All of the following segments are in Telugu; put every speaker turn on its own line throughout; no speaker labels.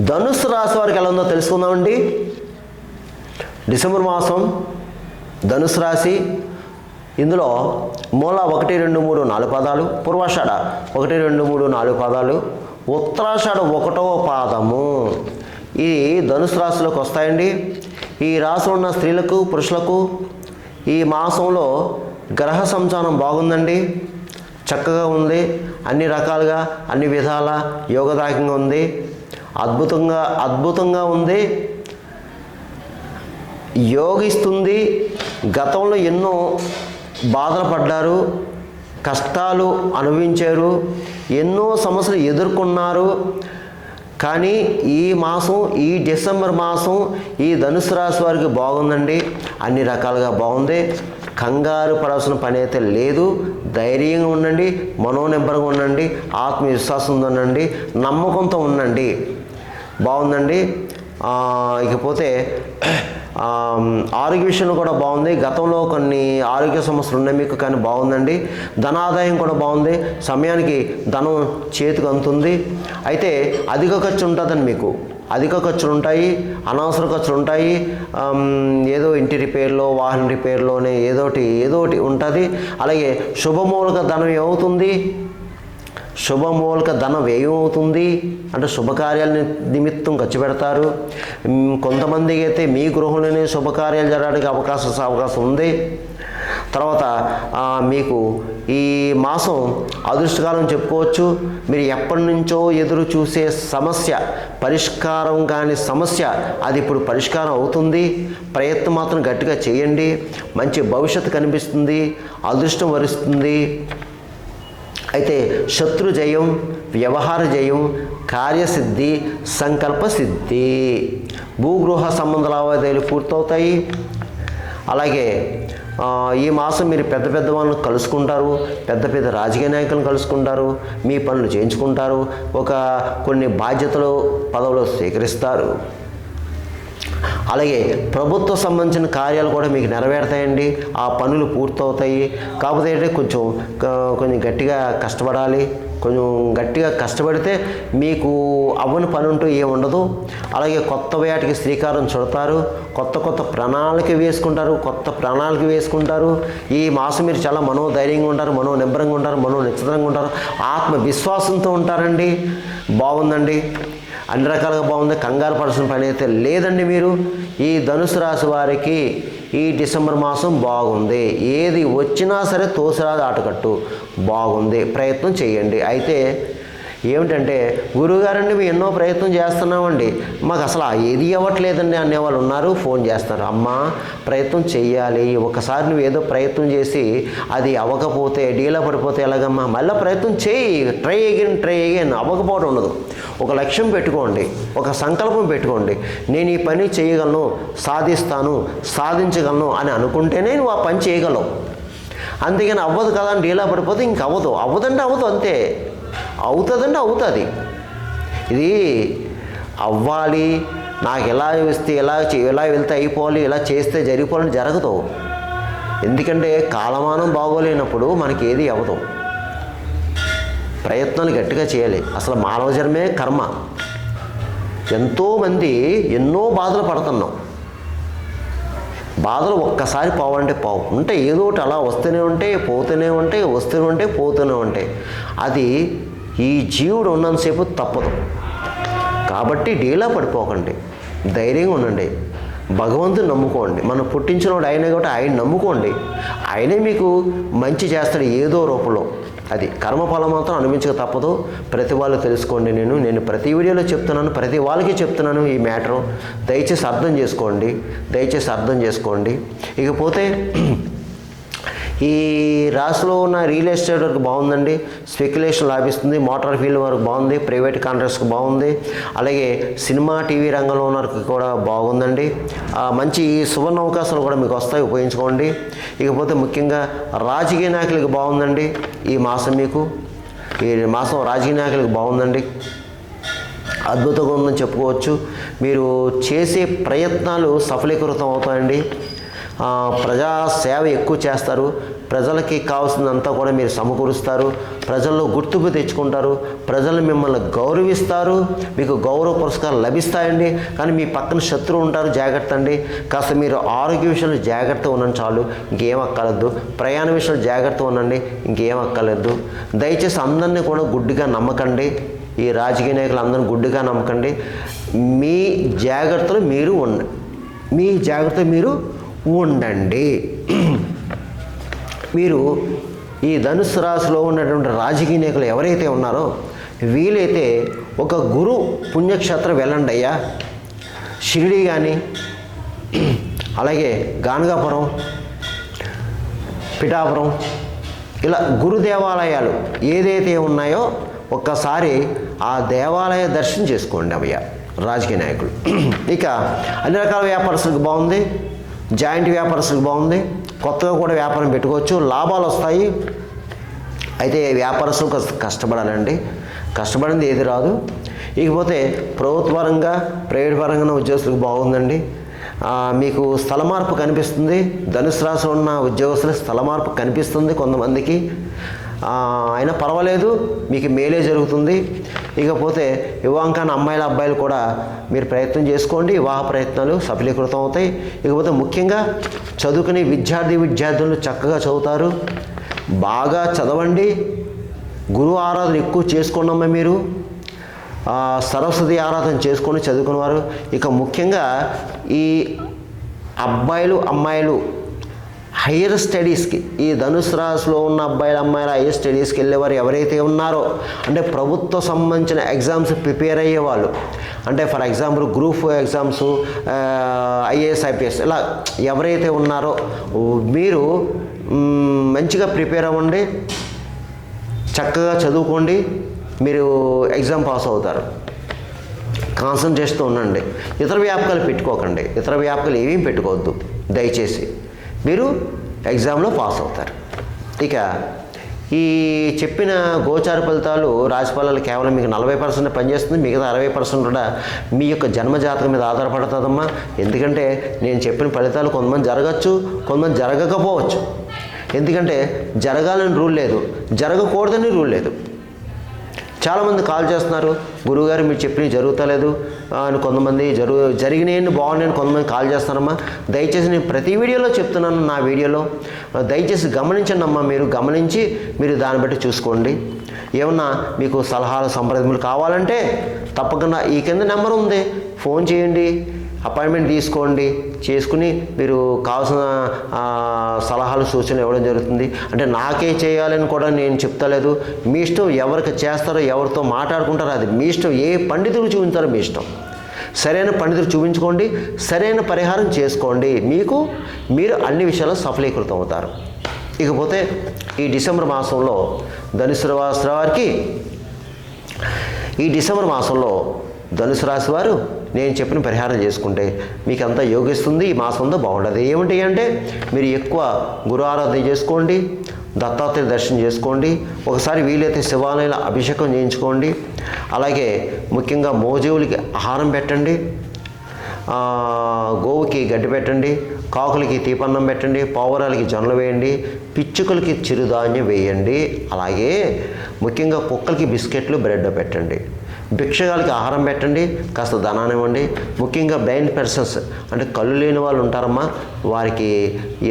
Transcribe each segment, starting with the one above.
ధనుస్సు రాశి వారికి ఎలా ఉందో తెలుసుకుందామండి. డిసెంబర్ మాసం ధనుస్సు రాశి. ఇందులో మూల 1, 2, 3, 4 పాదాలు, పూర్వాషాఢ 1, 2, 3, 4 పాదాలు, ఉత్తరాషాఢ 1వ పాదము. ఈ ధనుసు రాశిలోకి వస్తాయండి. ఈ రాశిలో ఉన్న స్త్రీలకు పురుషులకు ఈ మాసంలో గ్రహ సంచారం బాగుందండి, చక్కగా ఉంది, అన్ని రకాలుగా అన్ని విధాల యోగదాయకంగా ఉంది, అద్భుతంగా ఉంది, యోగిస్తుంది. గతంలో ఎన్నో బాధలు పడ్డారు, కష్టాలు అనుభవించారు, ఎన్నో సమస్యలు ఎదుర్కొన్నారు. కానీ ఈ మాసం, ఈ డిసెంబర్ మాసం ఈ ధనుసు రాశి వారికి బాగుందండి, అన్ని రకాలుగా బాగుంది. కంగారు పడాల్సిన పని అయితే లేదు. ధైర్యంగా ఉండండి, మనోనిబ్బరంగా ఉండండి, ఆత్మవిశ్వాసంతో ఉండండి, నమ్మకంతో ఉండండి. బాగుందండి. ఇకపోతే ఆరోగ్య విషయంలో కూడా బాగుంది. గతంలో కొన్ని ఆరోగ్య సమస్యలు ఉన్నాయి మీకు, కానీ బాగుందండి. ధనాదాయం కూడా బాగుంది, సమయానికి ధనం చేతికి అందుతుంది. అయితే అధిక ఖర్చు ఉంటుందండి, మీకు అధిక ఖర్చులు ఉంటాయి, అనవసర ఖర్చులు ఉంటాయి. ఏదో ఇంటి రిపేర్లో, వాహన రిపేర్లోనే ఏదోటి ఉంటుంది. అలాగే శుభమూలక ధనం ఏమవుతుంది, శుభమూలక ధన వ్యయం అవుతుంది, అంటే శుభకార్యాల నిమిత్తం ఖర్చు పెడతారు. కొంతమందికి అయితే మీ గృహంలోనే శుభకార్యాలు జరగడానికి అవకాశం ఉంది. తర్వాత మీకు ఈ మాసం అదృష్టకాలం చెప్పుకోవచ్చు. మీరు ఎప్పటి నుంచో ఎదురు చూసే సమస్య, పరిష్కారం కాని సమస్య, అది ఇప్పుడు పరిష్కారం అవుతుంది. ప్రయత్నం మాత్రం గట్టిగా చేయండి, మంచి భవిష్యత్తు కనిపిస్తుంది, అదృష్టం వరిస్తుంది. అయితే శత్రు జయం, వ్యవహార జయం, కార్యసిద్ధి, సంకల్ప సిద్ధి, భూగృహ సంబంధ లావాదేవీలు పూర్తవుతాయి. అలాగే ఈ మాసం మీరు పెద్ద వాళ్ళని కలుసుకుంటారు, పెద్ద రాజకీయ నాయకులను కలుసుకుంటారు, మీ పనులు చేయించుకుంటారు, కొన్ని బాధ్యతలు పదవులు స్వీకరిస్తారు. అలాగే ప్రభుత్వ సంబంధించిన కార్యాలు కూడా మీకు నెరవేరుతాయండి, ఆ పనులు పూర్తవుతాయి. కాకపోతే అంటే కొంచెం గట్టిగా కష్టపడాలి. కొంచెం గట్టిగా కష్టపడితే మీకు అవ్వని పని అంటూ ఏమి ఉండదు. అలాగే కొత్త వేటకి శ్రీకారం చుడతారు, కొత్త ప్రణాళిక వేసుకుంటారు. ఈ మాసం మీరు చాలా మనోధైర్యంగా ఉంటారు, మనోనిబ్బరంగా ఉంటారు, మనోనిశ్చితంగా ఉంటారు, ఆత్మవిశ్వాసంతో ఉంటారండి. బాగుందండి, అన్ని రకాలుగా బాగుంది. కంగారు పడాల్సిన పని అయితే లేదండి. మీరు ఈ ధనుసు రాశి వారికి ఈ డిసెంబర్ మాసం బాగుంది. ఏది వచ్చినా సరే తోసిరాదు ఆటకట్టు, బాగుంది. ప్రయత్నం చేయండి. అయితే ఏమిటంటే, గురువుగారండి మేము ఎన్నో ప్రయత్నం చేస్తున్నామండి, మాకు అసలు ఏది ఇవ్వట్లేదండి అనేవాళ్ళు ఉన్నారు. ఫోన్ చేస్తారు, అమ్మా ప్రయత్నం చేయాలి, ఒకసారి నువ్వు ఏదో ప్రయత్నం చేసి అది అవ్వకపోతే డీలా పడిపోతే ఎలాగమ్మా, మళ్ళీ ప్రయత్నం చేయి, ట్రై అగైన్. అవ్వకపోవడం ఉండదు. ఒక లక్ష్యం పెట్టుకోండి, ఒక సంకల్పం పెట్టుకోండి. నేను ఈ పని చేయగలను, సాధించగలను అని అనుకుంటేనే నువ్వు ఆ పని చేయగలవు. అంతేగాని అవ్వదు కదా అని డీలా పడిపోతే ఇంక అవ్వదంటే అవ్వదు, అంతే. అవుతుందంటే అవుతుంది. ఇది అవ్వాలి, నాకు ఎలా వస్తే ఎలా వెళ్తే అయిపోవాలి, ఇలా చేస్తే జరిగిపోవాలని జరగదు. ఎందుకంటే కాలమానం బాగోలేనప్పుడు మనకి ఏది అవ్వదు. ప్రయత్నాలు గట్టిగా చేయాలి. అసలు మానవ జన్మే కర్మ. ఎంతోమంది ఎన్నో బాధలు పడుతున్నాం. బాధలు ఒక్కసారి పోవాలంటే పోవు, ఉంటే ఏదో ఒకటి అలా వస్తూనే ఉంటాయి, పోతూనే ఉంటాయి. అది ఈ జీవుడు ఉన్నంతసేపు తప్పదు. కాబట్టి డీలా పడిపోకండి, ధైర్యంగా ఉండండి, భగవంతుని నమ్ముకోండి. మనం పుట్టించినోడు ఆయనే కాబట్టి ఆయన నమ్ముకోండి. ఆయనే మీకు మంచి చేస్తాడు ఏదో రూపంలో. అది కర్మఫలం మాత్రం అనుభవించక తప్పదు. ప్రతి వాళ్ళు తెలుసుకోండి. నేను ప్రతి వీడియోలో చెప్తున్నాను, ప్రతి వాళ్ళకి చెప్తున్నాను ఈ మ్యాటరు. దయచేసి అర్థం చేసుకోండి. ఇకపోతే ఈ రాశిలో ఉన్న రియల్ ఎస్టేట్ వరకు బాగుందండి, స్పెక్యులేషన్ లాభిస్తుంది, మోటార్ ఫీల్డ్ వరకు బాగుంది, ప్రైవేట్ కాంట్రాక్ట్స్కి బాగుంది. అలాగే సినిమా టీవీ రంగంలో ఉన్న వారికి కూడా బాగుందండి. మంచి సువర్ణ అవకాశాలు కూడా మీకు వస్తాయి, ఉపయోగించుకోండి. ఇకపోతే ముఖ్యంగా రాజకీయ నాయకులకి బాగుందండి ఈ మాసం. ఈ మాసం రాజకీయ నాయకులకి బాగుందండి, అద్భుతంగా ఉందని చెప్పుకోవచ్చు. మీరు చేసే ప్రయత్నాలు సఫలీకృతం అవుతాయండి. ప్రజాసేవ ఎక్కువ చేస్తారు, ప్రజలకి కావాల్సిందంతా కూడా మీరు సమకూరుస్తారు, ప్రజల్లో గుర్తింపు తెచ్చుకుంటారు, ప్రజలు మిమ్మల్ని గౌరవిస్తారు, మీకు గౌరవ పురస్కారాలు లభిస్తాయండి. కానీ మీ పక్కన శత్రువు ఉంటారు, జాగ్రత్త అండి. కాస్త మీరు ఆరోగ్య విషయంలో జాగ్రత్తగా ఉండండి చాలు, ఇంకేం అక్కర్లేదు. ప్రయాణ విషయంలో జాగ్రత్తగా ఉండండి, ఇంకేం అక్కర్లేదు. దయచేసి అందరినీ కూడా గుడ్డిగా నమ్మకండి, ఈ రాజకీయ నాయకులు అందరినీ గుడ్డిగా నమ్మకండి. మీ జాగ్రత్తలు మీరు ఉండండి. మీరు ఈ ధనుస్సు రాశిలో ఉన్నటువంటి రాజకీయ నాయకులు ఎవరైతే ఉన్నారో వీలైతే ఒక గురు పుణ్యక్షేత్రం వెళ్ళండి అయ్యా. షిరిడి కానీ, అలాగే గానగాపురం, పిఠాపురం, ఇలా గురు దేవాలయాలు ఏదైతే ఉన్నాయో ఒక్కసారి ఆ దేవాలయ దర్శనం చేసుకోండి అయ్యా రాజకీయ నాయకులు. ఇక అన్ని రకాల వ్యాపారస్తులకు బాగుంది, జాయింట్ వ్యాపారస్తులకు బాగుంది, కొత్తగా కూడా వ్యాపారం పెట్టుకోవచ్చు, లాభాలు వస్తాయి. అయితే వ్యాపారస్తులు కష్టపడాలండి, కష్టపడింది ఏది రాదు. ఇకపోతే ప్రభుత్వ పరంగా ప్రైవేట్ పరంగా ఉద్యోగస్తులకు బాగుందండి. మీకు స్థల మార్పు కనిపిస్తుంది. ధనుసు రాశిలో ఉన్న ఉద్యోగస్తులకు స్థల మార్పు కనిపిస్తుంది కొంతమందికి. అయినా పర్వాలేదు, మీకు మేలే జరుగుతుంది. ఇకపోతే వివాహం కాని అమ్మాయిల అబ్బాయిలు కూడా మీరు ప్రయత్నం చేసుకోండి, వివాహ ప్రయత్నాలు సఫలీకృతం అవుతాయి. ఇకపోతే ముఖ్యంగా చదువుకునే విద్యార్థులు చక్కగా చదువుతారు. బాగా చదవండి, గురువు ఆరాధన ఎక్కువ చేసుకోండమ్మా. మీరు సరస్వతి ఆరాధన చేసుకొని చదువుకునేవారు. ఇక ముఖ్యంగా ఈ అమ్మాయిలు హైయర్ స్టడీస్కి, ఈ ధనుసు రాశిలో ఉన్న అమ్మాయిలు హైయర్ స్టడీస్కి వెళ్ళేవారు ఎవరైతే ఉన్నారో, అంటే ప్రభుత్వ సంబంధించిన ఎగ్జామ్స్ ప్రిపేర్ అయ్యేవాళ్ళు, అంటే for example group exams, IAS IPS ఇలా ఎవరైతే ఉన్నారో మీరు మంచిగా ప్రిపేర్ అవ్వండి, చక్కగా చదువుకోండి, మీరు ఎగ్జామ్ పాస్ అవుతారు. కాన్సన్ట్రేషన్తో ఉండండి. ఇతర వ్యాపకాలు పెట్టుకోకండి, ఇతర వ్యాపకాలు ఏమీ పెట్టుకోవద్దు దయచేసి. మీరు ఎగ్జామ్లో పాస్ అవుతారు. ఇక ఈ చెప్పిన గోచార ఫలితాలు రాశి ఫలాలు కేవలం మీకు 40% పనిచేస్తుంది, మిగతా 60% కూడా మీ యొక్క జన్మజాతకం మీద ఆధారపడుతుందమ్మా. ఎందుకంటే నేను చెప్పిన ఫలితాలు కొంతమంది జరగచ్చు, కొంతమంది జరగకపోవచ్చు. ఎందుకంటే జరగాలని రూల్ లేదు, జరగకూడదని రూల్ లేదు. చాలామంది కాల్ చేస్తున్నారు, గురువుగారు మీరు చెప్పినవి జరుగుతలేదు అని కొంతమంది, జరిగినాయని బాగున్నాయని కొంతమంది కాల్ చేస్తున్నారమ్మా. దయచేసి నేను ప్రతి వీడియోలో చెప్తున్నాను, నా వీడియోలో దయచేసి గమనించండి అమ్మా. మీరు గమనించి మీరు దాన్ని బట్టి చూసుకోండి. ఏమన్నా మీకు సలహాలు సంప్రదింపులు కావాలంటే తప్పకుండా ఈ కింద నెంబర్ ఉంది, ఫోన్ చేయండి, అపాయింట్మెంట్ తీసుకోండి, చేసుకుని మీరు కావాల్సిన సలహాలు సూచనలు ఇవ్వడం జరుగుతుంది. అంటే నాకే చేయాలని కూడా నేను చెప్తలేదు, మీ ఇష్టం. ఎవరికి చేస్తారో ఎవరితో మాట్లాడుకుంటారో అది మీ ఇష్టం. ఏ పండితులు చూపించారో మీ ఇష్టం. సరైన పండితులు చూపించుకోండి, సరైన పరిహారం చేసుకోండి, మీరు అన్ని విషయాల్లో సఫలీకృతం అవుతారు. ఇకపోతే ఈ డిసెంబర్ మాసంలో ధనుసు రాశి వారికి, ఈ డిసెంబర్ మాసంలో ధనుసు రాశి వారు నేను చెప్పిన పరిహారం చేసుకుంటే మీకు అంతా యోగిస్తుంది. ఈ మాసంలో బాగుంటుంది. ఏమిటి అంటే మీరు ఎక్కువ గురు ఆరాధన చేసుకోండి, దత్తాత్రేయ దర్శనం చేసుకోండి, ఒకసారి వీలైతే శివాలయాల అభిషేకం చేయించుకోండి. అలాగే ముఖ్యంగా మోజీవులకి ఆహారం పెట్టండి, గోవుకి గడ్డి పెట్టండి, కాకులకి తీపన్నం పెట్టండి, పావురాలకి జొన్నలు వేయండి, పిచ్చుకలకి చిరుధాన్యం వేయండి. అలాగే ముఖ్యంగా కుక్కలకి బిస్కెట్లు బ్రెడ్ పెట్టండి, భిక్షగాలకి ఆహారం పెట్టండి, కాస్త ధనాన్ని ఇవ్వండి. ముఖ్యంగా బ్లైండ్ పర్సన్స్ అంటే కళ్ళు లేని వాళ్ళు ఉంటారమ్మా, వారికి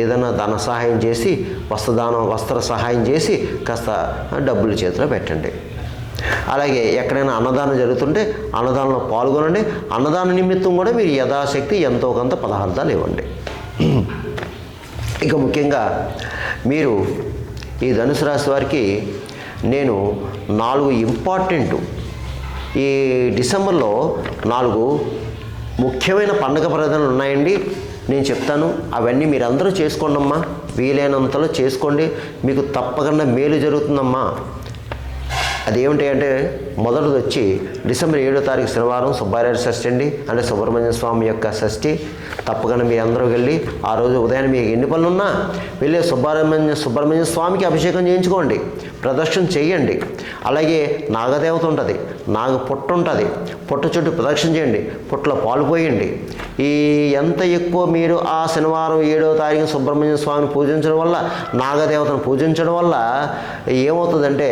ఏదైనా ధన సహాయం చేసి, వస్త్ర సహాయం చేసి కాస్త డబ్బులు చేతిలో పెట్టండి. అలాగే ఎక్కడైనా అన్నదానం జరుగుతుంటే అన్నదానంలో పాల్గొనండి. అన్నదాన నిమిత్తం కూడా మీరు యథాశక్తి ఎంతో కొంత పదార్థాలు ఇవ్వండి. ఇక ముఖ్యంగా మీరు ఈ ధనుసు రాశి వారికి నేను 4 ఇంపార్టెంట్, ఈ డిసెంబర్లో 4 ముఖ్యమైన పండుగ ప్రధానాలు ఉన్నాయండి, నేను చెప్తాను. అవన్నీ మీరందరూ చేసుకోండి అమ్మా, వీలైనంతలో చేసుకోండి, మీకు తప్పకుండా మేలు జరుగుతుందమ్మా. అదేమిటి అంటే మొదటిది వచ్చి డిసెంబర్ 7వ తారీఖు శనివారం సుబ్బారెడ్డి షష్ఠి అండి, అంటే సుబ్రహ్మణ్య స్వామి యొక్క షష్ఠి. తప్పకుండా మీరు అందరూ వెళ్ళి ఆ రోజు ఉదయాన్నే మీకు ఎన్ని పనులు ఉన్నా వెళ్ళి సుబ్రహ్మణ్య స్వామికి అభిషేకం చేయించుకోండి. ప్రదక్షిణ చేయండి. అలాగే నాగదేవత ఉంటుంది, నాగ పుట్ట ఉంటుంది, పుట్ట చుట్టూ ప్రదక్షిణ చేయండి, పుట్టలో పాలు పోయండి. ఈ ఎంత ఎక్కువ మీరు ఆ శనివారం 7వ తారీఖు సుబ్రహ్మణ్య స్వామిని పూజించడం వల్ల, నాగదేవతను పూజించడం వల్ల ఏమవుతుందంటే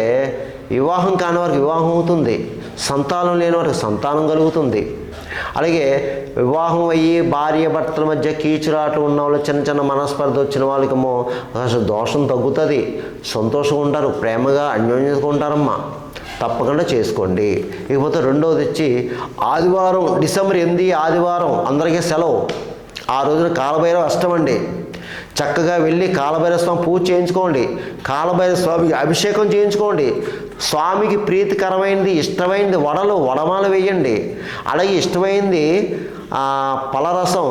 వివాహం కాని వారికి వివాహం అవుతుంది, సంతానం లేని వారికి సంతానం కలుగుతుంది. అలాగే వివాహం అయ్యి భార్య భర్తల మధ్య కీచురాట్లు ఉన్న వాళ్ళు, చిన్న చిన్న మనస్పర్ధ వచ్చిన వాళ్ళకేమో అసలు దోషం తగ్గుతుంది, సంతోషంగా ఉంటారు, ప్రేమగా అన్యోన్యతగా ఉంటారమ్మా. తప్పకుండా చేసుకోండి. ఇకపోతే రెండవది వచ్చి ఆదివారం, డిసెంబర్ 8 ఆదివారం అందరికీ సెలవు. ఆ రోజున కాలభైరవ అష్టం అండి. చక్కగా వెళ్ళి కాలభైరవ స్వామి పూజ చేయించుకోండి, కాలభైరవ స్వామికి అభిషేకం చేయించుకోండి. స్వామికి ప్రీతికరమైనది, ఇష్టమైనది వడమాల వేయండి. అలాగే ఇష్టమైనది పలరసం,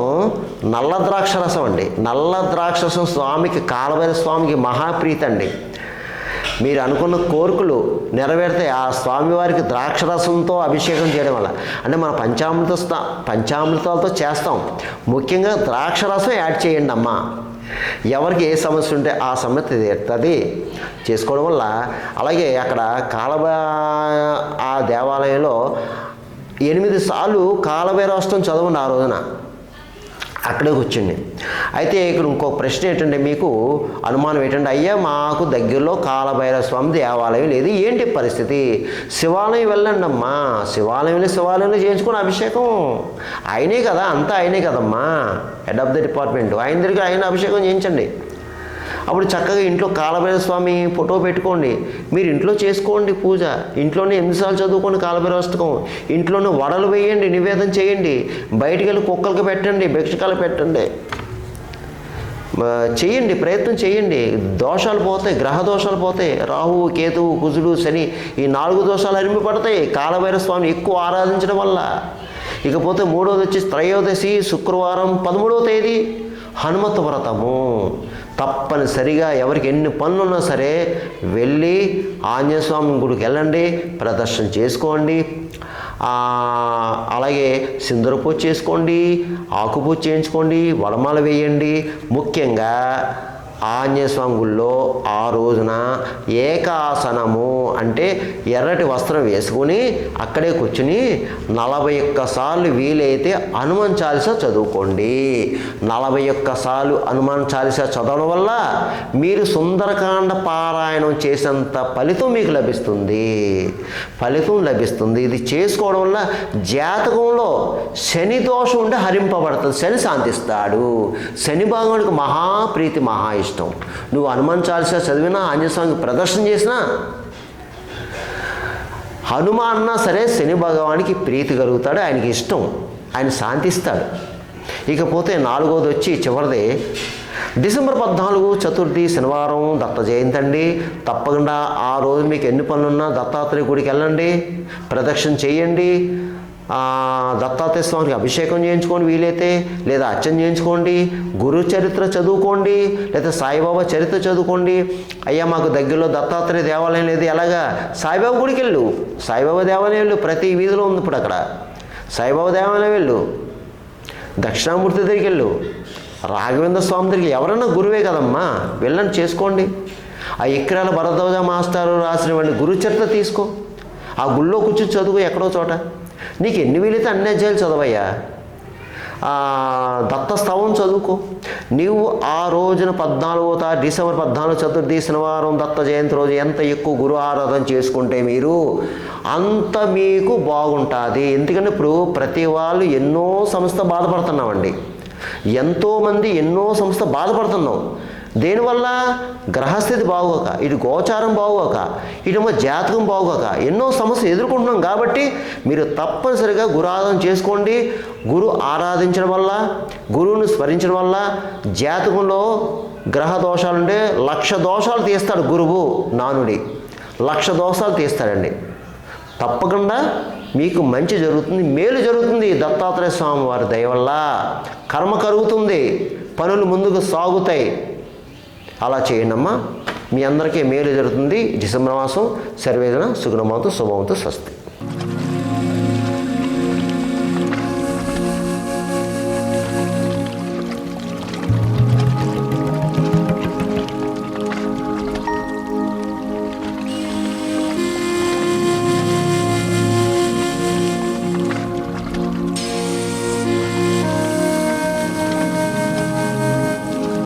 నల్ల ద్రాక్ష రసం అండి. నల్ల ద్రాక్ష రసం స్వామికి, కాలభైరవ స్వామికి మహాప్రీతి అండి. మీరు అనుకున్న కోరికలు నెరవేరితే ఆ స్వామివారికి ద్రాక్షరసంతో అభిషేకం చేయడం వల్ల, అంటే మన పంచామృతాలతో చేస్తాం, ముఖ్యంగా ద్రాక్షరసం యాడ్ చేయండి అమ్మా. ఎవరికి ఏ సమస్య ఉంటే ఆ సమస్య తీరుతుంది చేసుకోవడం వల్ల. అలాగే అక్కడ ఆ దేవాలయంలో 8 సార్లు కాలభైరవాష్టం చదవండి ఆ రోజున, అక్కడే కూర్చోండి. అయితే ఇక్కడ ఇంకో ప్రశ్న ఏంటంటే, మీకు అనుమానం ఏంటంటే, అయ్యా మాకు దగ్గరలో కాలభైరవ స్వామి దేవాలయం లేదు, ఏంటి పరిస్థితి? శివాలయం వెళ్ళండి అమ్మా, శివాలయంలో చేయించుకుని అభిషేకం ఆయనే కదా, అంతా ఆయనే కదమ్మా, హెడ్ ఆఫ్ ద డిపార్ట్మెంట్, ఆయన దగ్గర ఆయన అభిషేకం చేయించండి. అప్పుడు చక్కగా ఇంట్లో కాలభైరవ స్వామి ఫోటో పెట్టుకోండి, మీరు ఇంట్లో చేసుకోండి పూజ. ఇంట్లోనే 8 సార్లు చదువుకోండి కాలభైరవ అష్టకం, ఇంట్లోనే వడలు వేయండి, నివేదన చేయండి, బయటికి వెళ్ళి కుక్కలకి పెట్టండి, భిక్షకాలు పెట్టండి, చేయండి, ప్రయత్నం చేయండి. దోషాలు పోతాయి, గ్రహ దోషాలు పోతాయి. రాహువు, కేతువు, కుజుడు, శని, ఈ 4 దోషాలు అరిమిపడతాయి కాలభైరవ స్వామిని ఎక్కువ ఆరాధించడం వల్ల. ఇకపోతే మూడవది వచ్చి త్రయోదశి శుక్రవారం 13వ తేదీ హనుమత్ వ్రతము. తప్పనిసరిగా ఎవరికి ఎన్ని పనులున్నా సరే వెళ్ళి ఆంజనేయ స్వామి గుడికి వెళ్ళండి, ప్రదర్శన చేసుకోండి. అలాగే సింధూర పూజ చేసుకోండి, ఆకు పూజ చేయించుకోండి, వడమాల వేయండి. ముఖ్యంగా ఆంజనేయ స్వామి గుళ్ళో ఆ రోజున ఏకాసనము అంటే ఎర్రటి వస్త్రం వేసుకుని అక్కడే కూర్చుని 41 సార్లు వీలైతే హనుమాన్ చాలీసా చదువుకోండి. 41 సార్లు హనుమాన్ చాలీసా చదవడం వల్ల మీరు సుందరకాండ పారాయణం చేసేంత ఫలితం మీకు లభిస్తుంది. ఇది చేసుకోవడం వల్ల జాతకంలో శని దోషం ఉంటే హరింపబడుతుంది, శని శాంతిస్తాడు. శని భగవానుడికి మహాప్రీతి, మహా ఇష్టం. నువ్వు హనుమాన్ చాలీసా చదివినా, ఆంజనేయ స్వామికి ప్రదర్శన చేసినా, హనుమాన్ అన్నా సరే శని భగవానికి ప్రీతి కలుగుతాడు, ఆయనకి ఇష్టం, ఆయన శాంతిస్తాడు. ఇకపోతే 4వది వచ్చి చివరిది డిసెంబర్ 14 చతుర్థి శనివారం దత్త జయంతి అండి. తప్పకుండా ఆ రోజు మీకు ఎన్ని పనులున్నా దత్తాత్రేయ గుడికి వెళ్ళండి, ప్రదక్షిణ చేయండి, దత్తాత్రేయ స్వామికి అభిషేకం చేయించుకోండి వీలైతే, లేదా అర్చన చేయించుకోండి, గురు చరిత్ర చదువుకోండి, లేదా సాయిబాబా చరిత్ర చదువుకోండి. అయ్యా మాకు దగ్గరలో దత్తాత్రేయ దేవాలయం లేదు, ఎలాగా? సాయిబాబా గుడికి వెళ్ళు, సాయిబాబా దేవాలయం వెళ్ళు, ప్రతి వీధిలో ఉంది ఇప్పుడు అక్కడ. సాయిబాబా దేవాలయం వెళ్ళు, దక్షిణామూర్తి దగ్గరికి వెళ్ళు, రాఘవేంద్ర స్వామి దగ్గరికి, ఎవరన్నా గురువే కదమ్మా, వెళ్ళండి చేసుకోండి. ఆ ఇక్రాల భరద్వాజ మాస్టారు రాసినటువంటి గురు చరిత్ర తీసుకో, ఆ గుళ్ళో కూర్చొని చదువు ఎక్కడో చోట. నీకు ఎన్ని వీలైతే అన్ని అధ్యాయాలు చదవయ్యా. దత్తస్తవం చదువుకో. నీవు ఆ రోజున 14వ తారీఖు డిసెంబర్ 14 చతుర్థి శనివారం దత్త జయంతి రోజు ఎంత ఎక్కువ గురు ఆరాధన చేసుకుంటే మీరు అంత మీకు బాగుంటుంది. ఎందుకంటే ఇప్పుడు ప్రతి వాళ్ళు ఎన్నో సంస్థ బాధపడుతున్నామండి, ఎంతోమంది ఎన్నో సంస్థ బాధపడుతున్నాం. దేనివల్ల? గ్రహస్థితి బాగోక, ఇటు గోచారం బాగోక, ఇటేమో జాతకం బాగోక ఎన్నో సమస్యలు ఎదుర్కొంటున్నాం. కాబట్టి మీరు తప్పనిసరిగా గురు ఆరాధన చేసుకోండి. గురు ఆరాధించడం వల్ల, గురువుని స్మరించడం వల్ల జాతకంలో గ్రహ దోషాలుంటే 1,00,000 దోషాలు తీస్తాడు గురువు నానుడి, 1,00,000 దోషాలు తీస్తాడండి. తప్పకుండా మీకు మంచి జరుగుతుంది, మేలు జరుగుతుంది. దత్తాత్రేయ స్వామి వారి దయ వల్ల కర్మ కరుగుతుంది, పనులు ముందుకు సాగుతాయి. అలా చేయండి అమ్మా, మీ అందరికీ మేలు జరుగుతుంది. డిసెంబర్ మాసం సర్వేజన సుగుణమవుతూ శుభమవుతూ స్వస్తి.